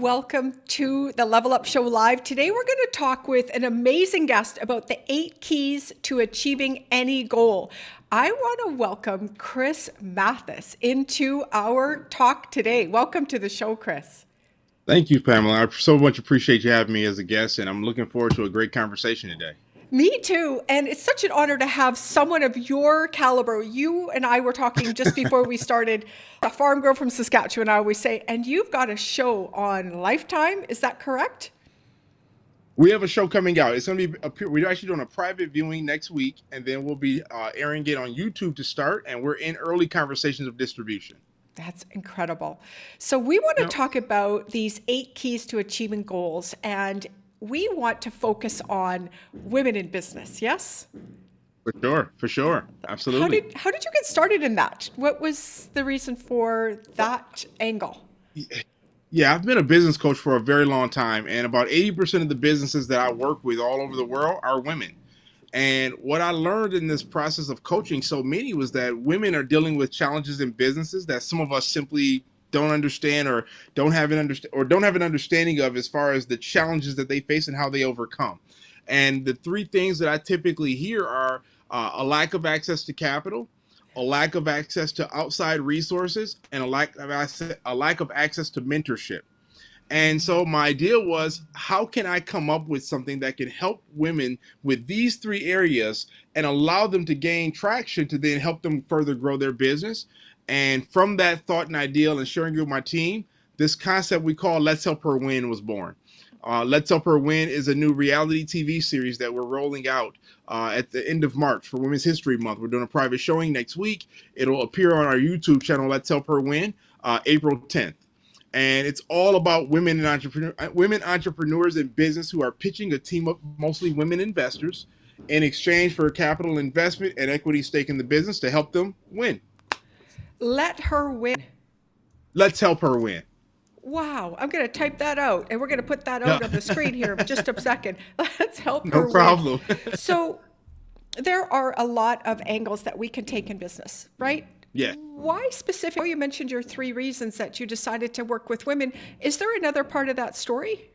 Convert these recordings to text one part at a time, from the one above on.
welcome to the Level Up Show Live. Today we're going to talk with an amazing guest about the 8 keys to achieving any goal. I want to welcome Chris Mathis into our talk today. Welcome to the show, Chris. Thank you, Pamela. I so much appreciate you having me as a guest, and I'm looking forward to a great conversation today. Me too. And it's such an honor to have someone of your caliber. You and I were talking just before we started. A farm girl from Saskatchewan, I always say, and you've got a show on Lifetime. Is that correct? We have a show coming out. It's going to be, we're actually doing a private viewing next week, and then we'll be airing it on YouTube to start, and we're in early conversations of distribution. That's incredible. So we want to talk about these 8 keys to achieving goals, and we want to focus on women in business, yes? For sure. Absolutely. How did you get started in that? What was the reason for that angle? Yeah, I've been a business coach for a very long time, and about 80% of the businesses that I work with all over the world are women. And what I learned in this process of coaching so many was that women are dealing with challenges in businesses that some of us simply don't understand or don't have an understanding of as far as the challenges that they face and how they overcome. And the 3 things that I typically hear are a lack of access to capital, a lack of access to outside resources, and a lack of access to mentorship. And so my idea was, how can I come up with something that can help women with these 3 areas and allow them to gain traction to then help them further grow their business? And from that thought and ideal and sharing it with my team, this concept we call Let's Help Her Win was born. Let's Help Her Win is a new reality TV series that we're rolling out at the end of March for Women's History Month. We're doing a private showing next week. It'll appear on our YouTube channel, Let's Help Her Win, April 10th. And it's all about women entrepreneurs in business who are pitching a team of mostly women investors in exchange for capital investment and equity stake in the business to help them win. Let her win. Let's help her win. Wow, I'm going to type that out, and we're going to put that out on the screen here in just a second. Let's help her No problem. win. So there are a lot of angles that we can take in business, right? Yeah. Why specifically? You mentioned your 3 reasons that you decided to work with women. Is there another part of that story?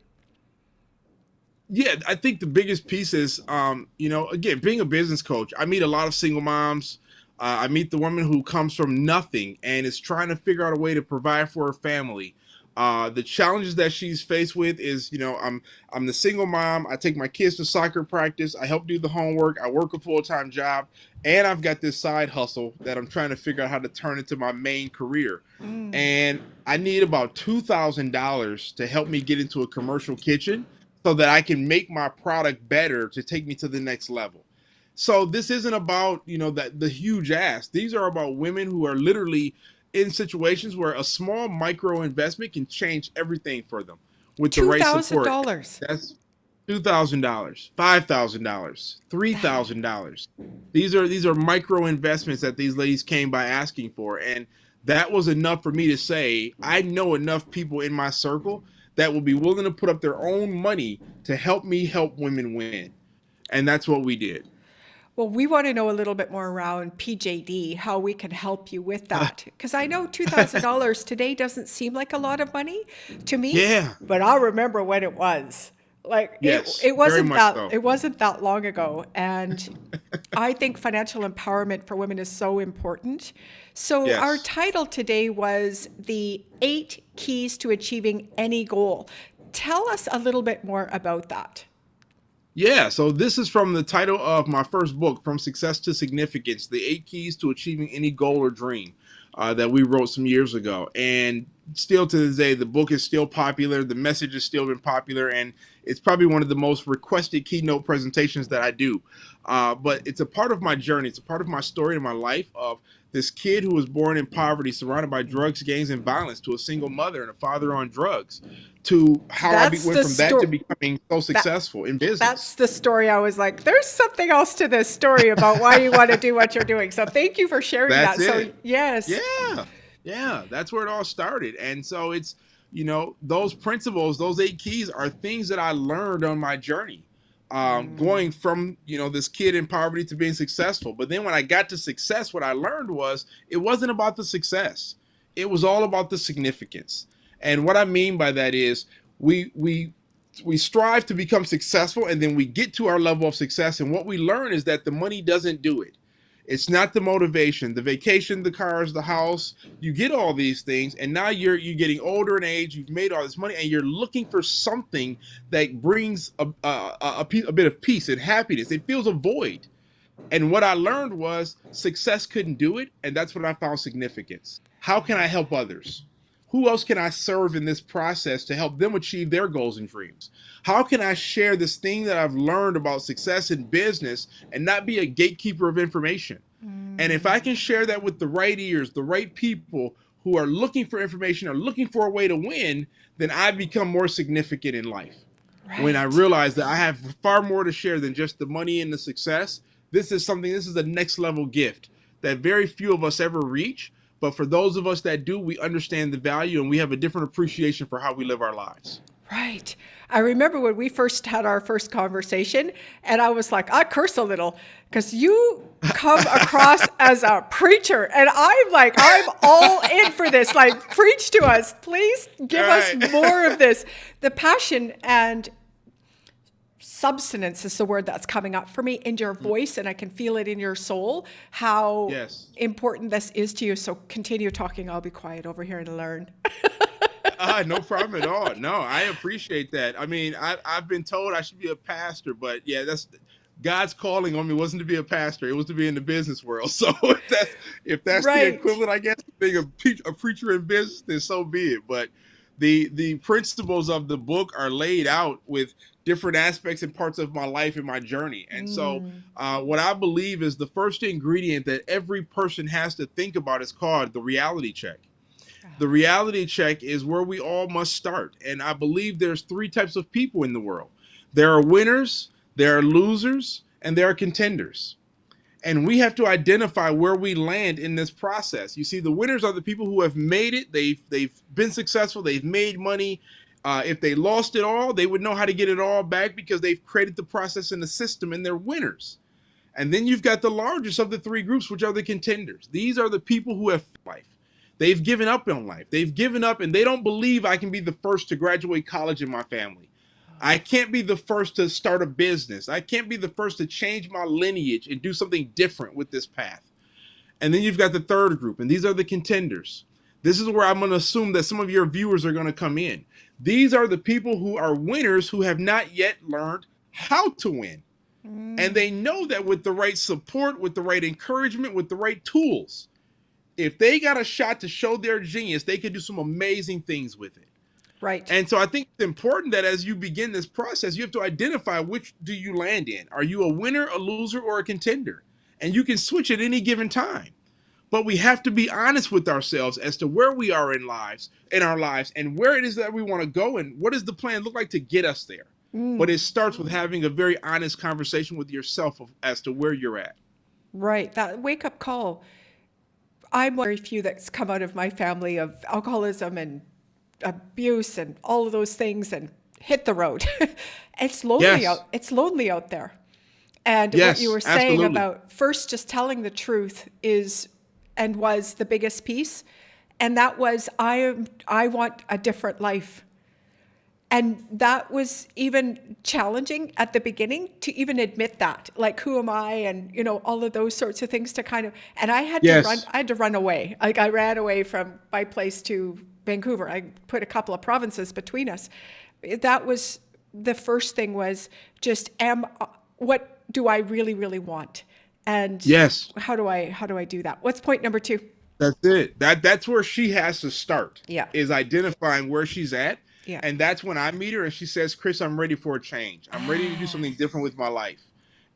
Yeah, I think the biggest piece is, again, being a business coach, I meet a lot of single moms. I meet the woman who comes from nothing and is trying to figure out a way to provide for her family. The challenges that she's faced with is, I'm the single mom. I take my kids to soccer practice. I help do the homework. I work a full-time job. And I've got this side hustle that I'm trying to figure out how to turn into my main career. And I need about $2,000 to help me get into a commercial kitchen so that I can make my product better to take me to the next level. So this isn't about, the huge ask. These are about women who are literally in situations where a small micro investment can change everything for them with the right support. $2,000. That's $2,000, $5,000, $3,000. These are micro investments that these ladies came by asking for, and that was enough for me to say I know enough people in my circle that will be willing to put up their own money to help me help women win, and that's what we did. Well, we want to know a little bit more around PJD, how we can help you with that. Because I know $2,000 today doesn't seem like a lot of money to me. Yeah. But I remember when it was. Like Yes, it wasn't very much that so. it wasn't that long ago. And I think financial empowerment for women is so important. So Yes. our title today was the 8 keys to achieving any goal. Tell us a little bit more about that. Yeah, so this is from the title of my first book, From Success to Significance, the 8 Keys to Achieving Any Goal or Dream, that we wrote some years ago. And still to this day, the book is still popular. The message has still been popular, and it's probably one of the most requested keynote presentations that I do. But it's a part of my journey. It's a part of my story and my life of this kid who was born in poverty, surrounded by drugs, gangs, and violence, to a single mother and a father on drugs, to how I went from that to becoming so successful in business. That's the story. I was like, there's something else to this story about why you want to do what you're doing. So thank you for sharing That's that. it. So yes. Yeah, that's where it all started. And so it's, those principles, those 8 keys are things that I learned on my journey. Going from, this kid in poverty to being successful. But then when I got to success, what I learned was it wasn't about the success. It was all about the significance. And what I mean by that is we we we strive to become successful, and then we get to our level of success, and what we learn is that the money doesn't do it. It's not the motivation, the vacation, the cars, the house. You get all these things, and now you're getting older in age. You've made all this money, and you're looking for something that brings a bit of peace and happiness. It feels a void. And what I learned was success couldn't do it, and that's when I found significance. How can I help others? Who else can I serve in this process to help them achieve their goals and dreams? How can I share this thing that I've learned about success in business and not be a gatekeeper of information? And if I can share that with the right ears, the right people who are looking for information or looking for a way to win, then I become more significant in life. When I Right. realize that I have far more to share than just the money and the success, this is a next level gift that very few of us ever reach. But for those of us that do, we understand the value and we have a different appreciation for how we live our lives. Right. I remember when we first had our first conversation, and I was like, I curse a little because you come across as a preacher. And I'm like, I'm all in for this. Like, preach to us. Please give us Right. more of this. The passion and substance is the word that's coming up for me in your voice, and I can feel it in your soul, how Yes. important this is to you. So continue talking. I'll be quiet over here and learn. No problem at all. No, I appreciate that. I mean, I've been told I should be a pastor, but yeah, that's God's calling on me wasn't to be a pastor; it was to be in the business world. So if that's the Right. equivalent, I guess, of being a preacher in business, then so be it. But the principles of the book are laid out with different aspects and parts of my life and my journey. And so, what I believe is the first ingredient that every person has to think about is called the reality check. The reality check is where we all must start. And I believe there's three types of people in the world. There are winners, there are losers, and there are contenders. And we have to identify where we land in this process. You see, the winners are the people who have made it. They've been successful. They've made money. If they lost it all, they would know how to get it all back because they've created the process and the system, and they're winners. And then you've got the largest of the three groups, which are the contenders. These are the people who have life. They've given up on life. They've given up, and they don't believe I can be the first to graduate college in my family. I can't be the first to start a business. I can't be the first to change my lineage and do something different with this path. And then you've got the third group, and these are the contenders. This is where I'm going to assume that some of your viewers are going to come in. These are the people who are winners who have not yet learned how to win. And they know that with the right support, with the right encouragement, with the right tools, if they got a shot to show their genius, they can do some amazing things with it. Right. And so I think it's important that as you begin this process, you have to identify which do you land in. Are you a winner, a loser, or a contender? And you can switch at any given time. But we have to be honest with ourselves as to where we are in our lives, and where it is that we want to go, and what does the plan look like to get us there. But it starts with having a very honest conversation with yourself as to where you're at. Right. That wake up call. I'm one of very few that's come out of my family of alcoholism and abuse and all of those things and hit the road. It's lonely Yes. it's lonely out there. And what Yes, you were saying absolutely. about first just telling the truth is and was the biggest piece. And that was I want a different life. And that was even challenging at the beginning to even admit that, like, who am I? And, all of those sorts of things to kind of, and Yes. I had to run away. Like, I ran away from my place to Vancouver. I put a couple of provinces between us. That was the first thing was just, what do I really, really want? And Yes. how do I do that? What's point number 2? That's it. That's where she has to start. Yeah. Is identifying where she's at. Yeah. And that's when I meet her and she says, Chris, I'm ready for a change. I'm ready to do something different with my life.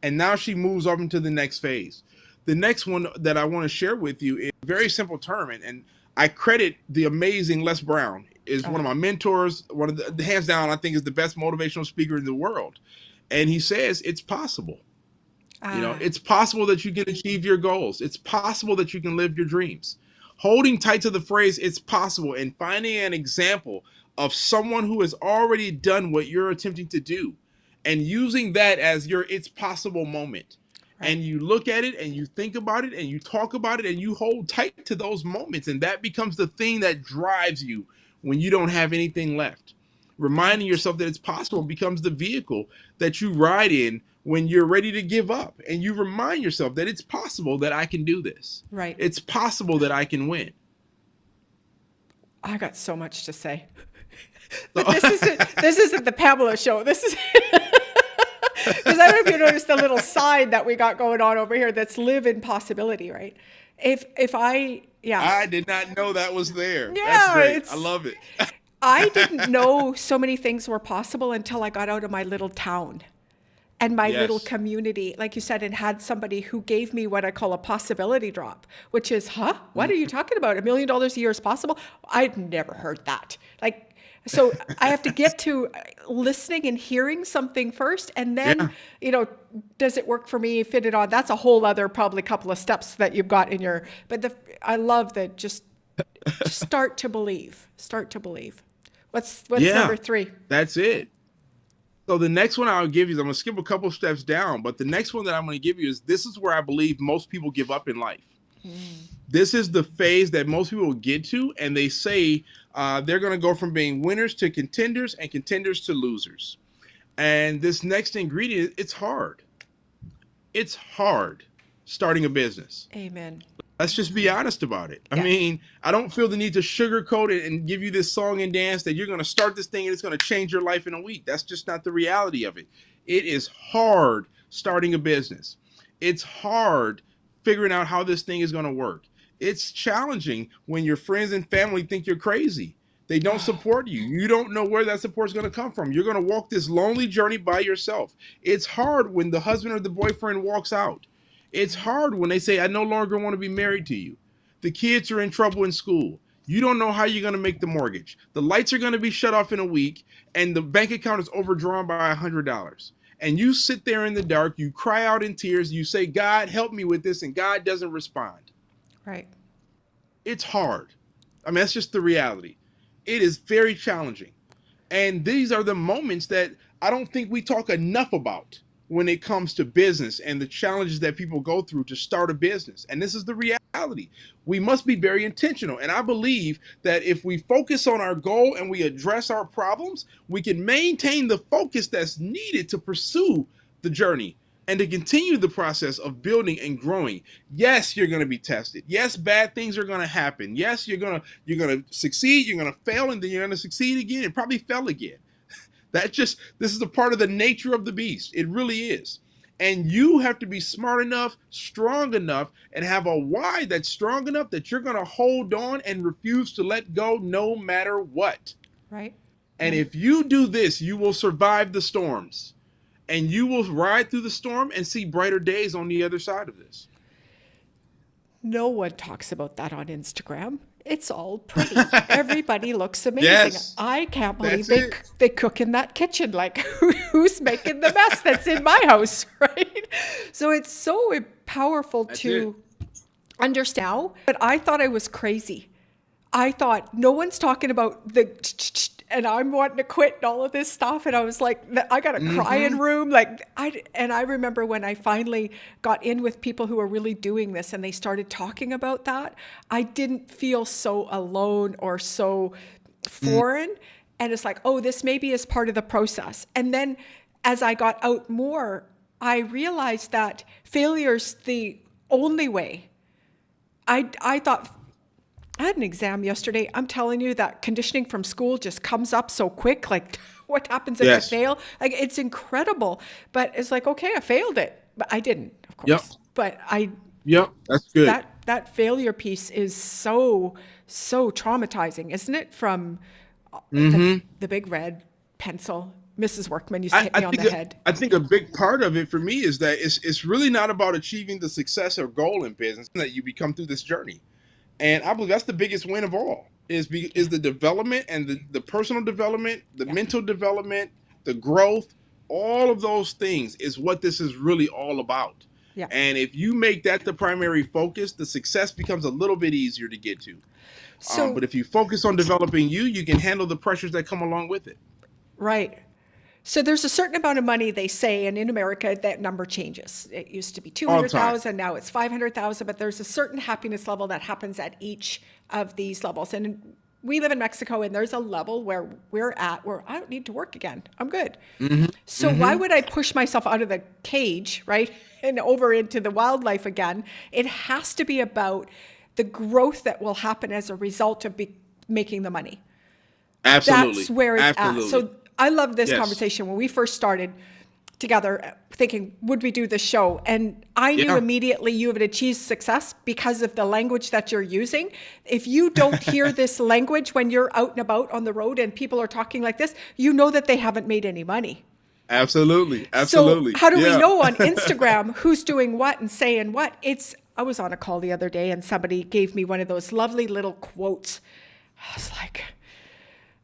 And now she moves up into the next phase. The next one that I want to share with you is a very simple term. And I credit the amazing Les Brown is one of my mentors, one of the hands down, I think is the best motivational speaker in the world. And he says, it's possible. It's possible that you can achieve your goals. It's possible that you can live your dreams. Holding tight to the phrase, it's possible, and finding an example of someone who has already done what you're attempting to do and using that as your it's possible moment. Right. And you look at it and you think about it and you talk about it and you hold tight to those moments. And that becomes the thing that drives you when you don't have anything left. Reminding yourself that it's possible becomes the vehicle that you ride in when you're ready to give up. And you remind yourself that it's possible that I can do this. Right. It's possible that I can win. I got so much to say. But this isn't the Pamela show. This is because I don't know if you noticed the little sign that we got going on over here that's live in possibility, right? I did not know that was there. Yeah, that's great. I love it. I didn't know so many things were possible until I got out of my little town and my little community, like you said, and had somebody who gave me what I call a possibility drop, which is, what are you talking about? $1 million a year is possible? I'd never heard that. So I have to get to listening and hearing something first, and then, does it work for me? Fit it on? That's a whole other probably couple of steps that you've got in your, I love that just start to believe. Start to believe. What's number 3? That's it. So the next one I'll give you, I'm going to skip a couple steps down, but the next one that I'm going to give you is, this is where I believe most people give up in life. This is the phase that most people get to, and they say they're going to go from being winners to contenders and contenders to losers. And this next ingredient, it's hard. It's hard starting a business. Amen. Let's just be honest about it. Yeah. I mean, I don't feel the need to sugarcoat it and give you this song and dance that you're going to start this thing and it's going to change your life in a week. That's just not the reality of it. It is hard starting a business. It's hard figuring out how this thing is going to work. It's challenging when your friends and family think you're crazy. They don't support you. You don't know where that support is going to come from. You're going to walk this lonely journey by yourself. It's hard when the husband or the boyfriend walks out. It's hard when they say, I no longer want to be married to you. The kids are in trouble in school. You don't know how you're going to make the mortgage. The lights are going to be shut off in a week, and the bank account is overdrawn by $100. And you sit there in the dark, you cry out in tears, you say, God, help me with this, and God doesn't respond. Right. It's hard. I mean, that's just the reality. It is very challenging. And these are the moments that I don't think we talk enough about when it comes to business and the challenges that people go through to start a business. And this is the reality. We must be very intentional. And I believe that if we focus on our goal and we address our problems, we can maintain the focus that's needed to pursue the journey and to continue the process of building and growing. Yes, you're going to be tested. Yes, bad things are going to happen. Yes, you're going to succeed, you're going to fail, and then you're going to succeed again and probably fail again. This is a part of the nature of the beast. It really is. And you have to be smart enough, strong enough, and have a why that's strong enough that you're going to hold on and refuse to let go no matter what. Right. And if you do this, you will survive the storms. And you will ride through the storm and see brighter days on the other side of this. No one talks about that on Instagram. It's all pretty. Everybody looks amazing. Yes, I can't believe that's they cook in that kitchen. Like, who's making the mess that's in my house, right? So it's so powerful to understand now. But I thought I was crazy. I thought no one's talking about and I'm wanting to quit and all of this stuff. And I was like, I got a crying room. And I remember when I finally got in with people who were really doing this and they started talking about that, I didn't feel so alone or so foreign. And it's like, oh, this maybe is part of the process. And then as I got out more, I realized that failure's the only way. I thought, I had an exam yesterday. I'm telling you that conditioning from school just comes up so quick. Like, what happens if I fail? Like, it's incredible. But it's like, okay, I failed it. But I didn't, of course. Yep. But that's good. That failure piece is so traumatizing, isn't it? From the big red pencil. Mrs. Workman used to hit me on the head. I think a big part of it for me is that it's really not about achieving the success or goal in business that you become through this journey. And I believe that's the biggest win of all is the development and the personal development, the mental development, the growth, all of those things is what this is really all about. Yeah. And if you make that the primary focus, the success becomes a little bit easier to get to. But if you focus on developing you can handle the pressures that come along with it. Right. So there's a certain amount of money, they say, and in America, that number changes. It used to be 200,000, now it's 500,000, but there's a certain happiness level that happens at each of these levels. And we live in Mexico, and there's a level where we're at where I don't need to work again. I'm good. So why would I push myself out of the cage, right, and over into the wildlife again? It has to be about the growth that will happen as a result of making the money. Absolutely. That's where it's Absolutely. at. So I love this Yes. conversation. When we first started together, thinking, would we do this show? And I knew Yeah. immediately you have achieved success because of the language that you're using. If you don't hear this language when you're out and about on the road and people are talking like this, you know that they haven't made any money. Absolutely. Absolutely. So how do we Yeah. know on Instagram who's doing what and saying what? I was on a call the other day and somebody gave me one of those lovely little quotes. I was like,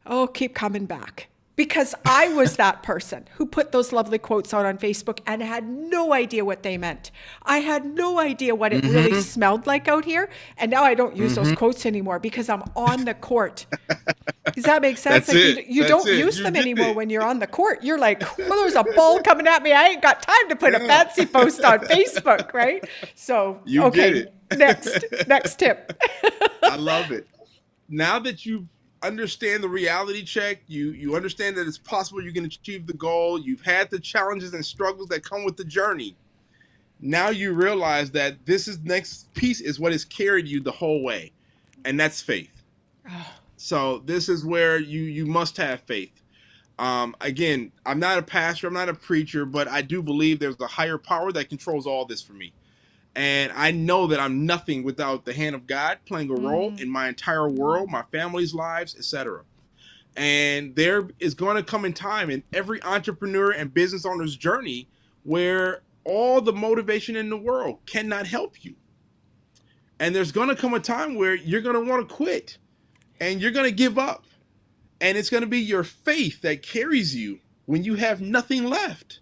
oh, keep coming back. Because I was that person who put those lovely quotes out on Facebook and had no idea what they meant. I had no idea what it really smelled like out here. And now I don't use those quotes anymore because I'm on the court. Does that make sense? That's it. You That's don't it. use You them did anymore it. when you're on the court. You're like, well, there's a ball coming at me. I ain't got time to put a fancy post on Facebook, right? So, You okay, get it. Next tip. I love it. Now that you understand the reality check, you understand that it's possible you can achieve the goal, you've had the challenges and struggles that come with the journey. Now you realize that next piece is what has carried you the whole way, and that's faith. So this is where you must have faith. Again, I'm not a pastor, I'm not a preacher, but I do believe there's a higher power that controls all this for me. And I know that I'm nothing without the hand of God playing a role in my entire world, my family's lives, etc. And there is going to come a time in every entrepreneur and business owner's journey where all the motivation in the world cannot help you. And there's going to come a time where you're going to want to quit and you're going to give up. And it's going to be your faith that carries you when you have nothing left.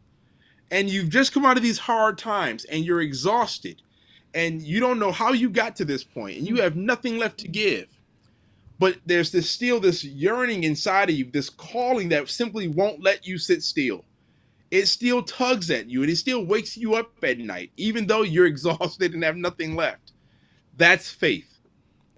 And you've just come out of these hard times and you're exhausted and you don't know how you got to this point and you have nothing left to give. But there's still this yearning inside of you, this calling that simply won't let you sit still. It still tugs at you and it still wakes you up at night, even though you're exhausted and have nothing left. That's faith.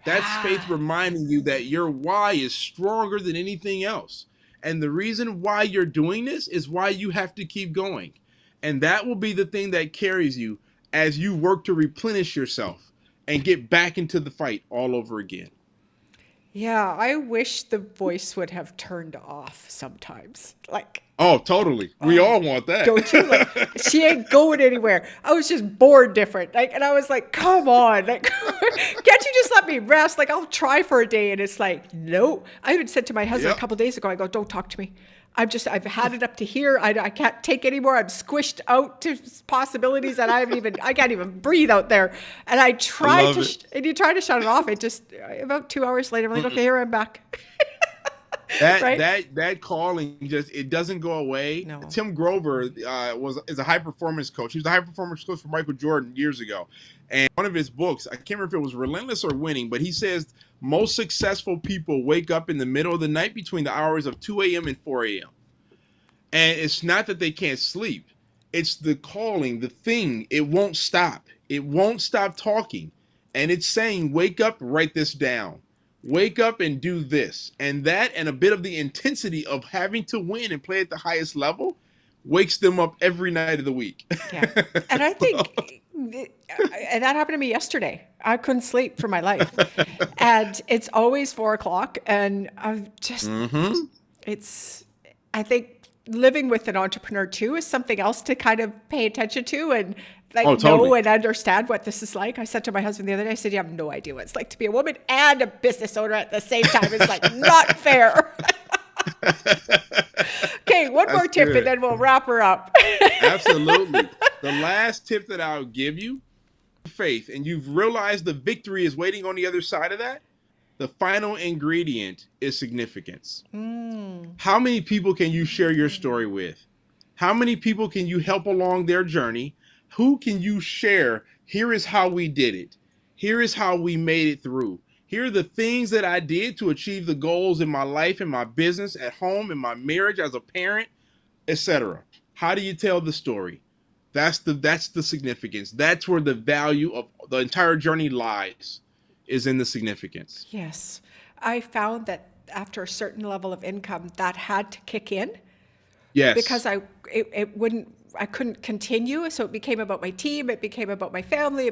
That's faith reminding you that your why is stronger than anything else. And the reason why you're doing this is why you have to keep going. And that will be the thing that carries you as you work to replenish yourself and get back into the fight all over again. Yeah, I wish the voice would have turned off sometimes. Like, Oh, totally. We all want that. don't you? Like, she ain't going anywhere. I was just bored different. Like, and I was like, come on. Like, can't you just let me rest? Like, I'll try for a day. And it's like, no. I even said to my husband Yep. a couple of days ago, I go, don't talk to me. I've had it up to here. I can't take anymore. I'm squished out to possibilities that I can't even breathe out there. And I tried love to, it. and you try to shut it off. It just, about 2 hours later, I'm like, okay, here I'm back. That calling it doesn't go away. No. Tim Grover is a high performance coach. He was a high performance coach for Michael Jordan years ago. And one of his books, I can't remember if it was Relentless or Winning, but he says most successful people wake up in the middle of the night between the hours of 2 a.m. and 4 a.m. And it's not that they can't sleep. It's the calling, the thing. It won't stop. It won't stop talking. And it's saying, wake up, write this down. Wake up and do this. And that and a bit of the intensity of having to win and play at the highest level wakes them up every night of the week. Yeah. And I think, and that happened to me yesterday. I couldn't sleep for my life. And it's always 4:00. And I've just, I think living with an entrepreneur too is something else to kind of pay attention to and like know and understand what this is like. I said to my husband the other day, I said, you have no idea what it's like to be a woman and a business owner at the same time. It's like not fair. Okay, one more tip and then we'll wrap her up. Absolutely. The last tip that I'll give you, faith, and you've realized the victory is waiting on the other side of that. The final ingredient is significance. How many people can you share your story with? How many people can you help along their journey? Who can you share? Here is how we did it. Here is how we made it through. Here are the things that I did to achieve the goals in my life, in my business, at home, in my marriage, as a parent, etc. How do you tell the story? That's the significance. That's where the value of the entire journey lies, is in the significance. Yes. I found that after a certain level of income, that had to kick in because Yes. I couldn't continue. So it became about my team, it became about my family,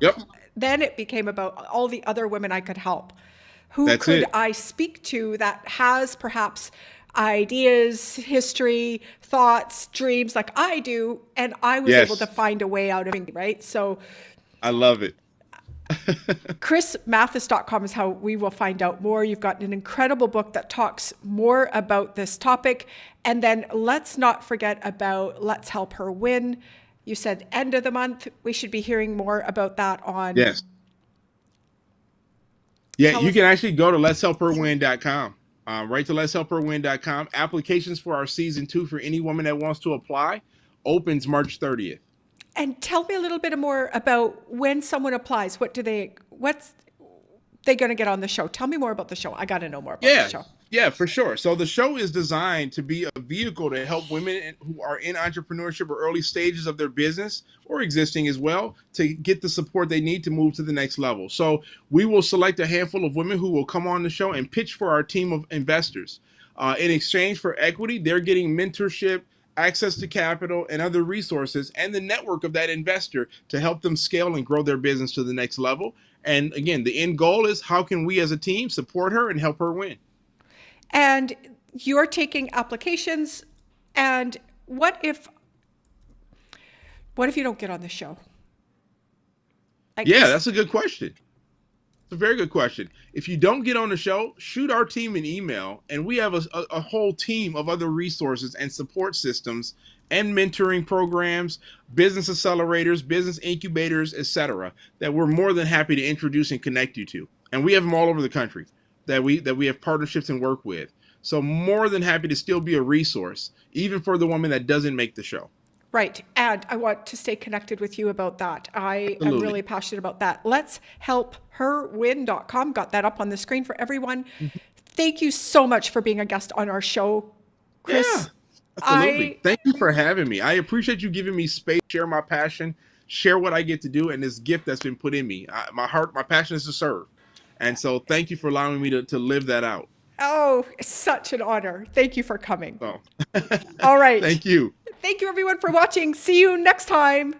Yep. then it became about all the other women I could help. Who That's could it. I speak to that has perhaps ideas, history, thoughts, dreams like I do, and I was able to Yes. find a way out of it, right? So I love it. chrismathis.com is how we will find out more. You've got an incredible book that talks more about this topic. And then let's not forget about Let's Help Her Win. You said end of the month. We should be hearing more about that on. Yes. Yeah, Tell you us. can actually go to letshelpherwin.com. Right to letshelpherwin.com. Applications for our season 2 for any woman that wants to apply opens March 30th. And tell me a little bit more about when someone applies. What's they going to get on the show? Tell me more about the show. I got to know more about the Yeah, show. yeah, for sure. So the show is designed to be a vehicle to help women who are in entrepreneurship or early stages of their business or existing as well to get the support they need to move to the next level. So we will select a handful of women who will come on the show and pitch for our team of investors. In exchange for equity, they're getting mentorship, access to capital, and other resources, and the network of that investor to help them scale and grow their business to the next level. And again, the end goal is how can we as a team support her and help her win? And you're taking applications. And what if you don't get on the show? Like Yeah, this, that's a good question. It's a very good question. If you don't get on the show, shoot our team an email, and we have a whole team of other resources and support systems and mentoring programs, business accelerators, business incubators, etc. that we're more than happy to introduce and connect you to. And we have them all over the country that we have partnerships and work with. So more than happy to still be a resource, even for the woman that doesn't make the show. right. And I want to stay connected with you about that. I am Absolutely. really passionate about that. Let's help herwin.com. Got that up on the screen for everyone. Thank you so much for being a guest on our show, Yeah, Chris. absolutely. I Thank you for having me. I appreciate you giving me space, share my passion, share what I get to do, and this gift that's been put in me. My heart, my passion is to serve. And so thank you for allowing me to live that out. Oh, it's such an honor. Thank you for coming. So All right. thank you. Thank you, everyone, for watching. See you next time.